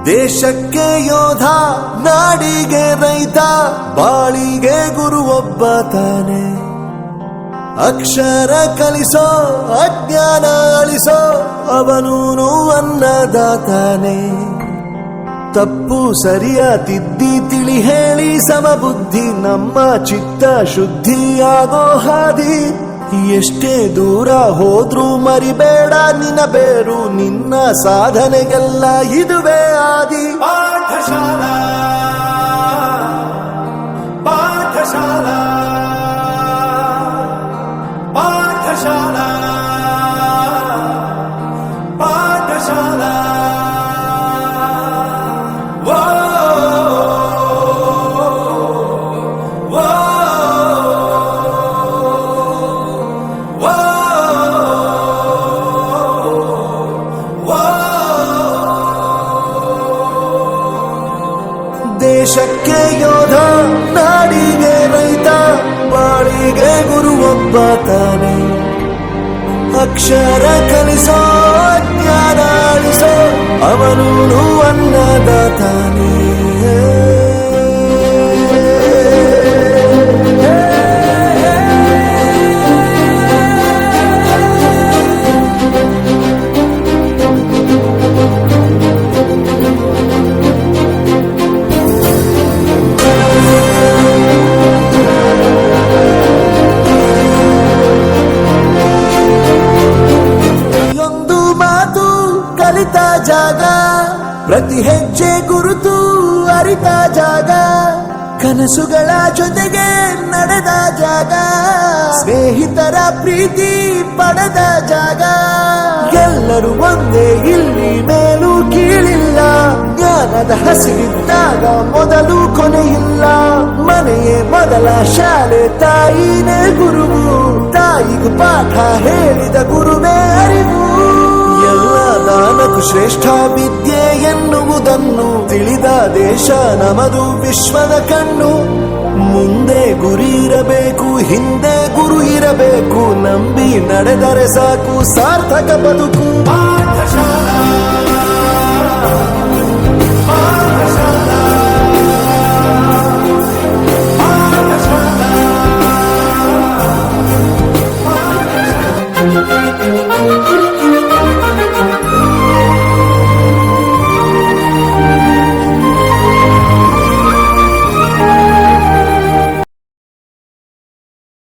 ದೇಶಕ್ಕೆ ಯೋಧ, ನಾಡಿಗೆ ರೈತ, ಬಾಳಿಗೆ ಗುರು ಒಬ್ಬ ತಾನೆ. ಅಕ್ಷರ ಕಲಿಸೋ, ಅಜ್ಞಾನ ಅಳಿಸೋ, ಅವನೂನು ಅನ್ನದಾತಾನೆ. ತಪ್ಪು ಸರಿಯ ತಿದ್ದಿ ತಿಳಿ ಹೇಳಿ ಸಮಬುದ್ಧಿ, ನಮ್ಮ ಚಿತ್ತ ಶುದ್ಧಿಯಾಗೋ ಹಾದಿ. ಎಷ್ಟೇ ದೂರ ಹೋದ್ರೂ ಮರಿಬೇಡ ನಿನ್ನ ಬೇರು, ನಿನ್ನ ಸಾಧನೆಗೆಲ್ಲ ಇದುವೇ ಆದಿ. ಪಾಠಶಾಲಾ ಪಾಠಶಾಲಾ ಪಾಠಶಾಲಾ ಪಾಠಶಾಲಾ. ದೇಶಕ್ಕೆ ಯೋಧ, ನಾಡಿಗೆ ರೈತ, ಬಾಳಿಗೆ ಗುರು ಒಬ್ಬ ತಾನೆ. ಅಕ್ಷರ ಕಲಿಸೋ, ಜ್ಞಾನ ಅಳಿಸೋ, ಅವನೂನು ಅನ್ನದಾತಾನೆ. ಕಲಿತ ಜಾಗ, ಪ್ರತಿ ಹೆಜ್ಜೆ ಗುರುತು ಅರಿತ ಜಾಗ, ಕನಸುಗಳ ಜೊತೆಗೆ ನಡೆದ ಜಾಗ, ಸ್ನೇಹಿತರ ಪ್ರೀತಿ ಪಡೆದ ಜಾಗ. ಎಲ್ಲರೂ ಒಂದೇ, ಇಲ್ಲಿ ಮೇಲೂ ಕೀಳಿಲ್ಲ, ಜ್ಞಾನದ ಹಸಿವಿದ್ದಾಗ ಮೊದಲು ಕೊನೆಯಿಲ್ಲ. ಮನೆಯೇ ಮೊದಲ ಶಾಲೆ, ತಾಯಿನೇ ಗುರುವು, ತಾಯಿಗೂ ಪಾಠ ಹೇಳಿದ ಗುರುವೇ ಅರಿವು. ಎಲ್ಲ ದಾನಕ್ಕೂ ಶ್ರೇಷ್ಠ ವಿದ್ಯೆ ಎನ್ನುವುದನ್ನು ತಿಳಿದ ದೇಶ ನಮದು, ವಿಶ್ವದ ಕಣ್ಣು. ಮುಂದೆ ಗುರಿ ಇರಬೇಕು, ಹಿಂದೆ ಗುರು ಇರಬೇಕು, ನಂಬಿ ನಡೆದರೆ ಸಾಕು ಸಾರ್ಥಕ ಬದುಕು. ಪಾಠಶಾಲಾ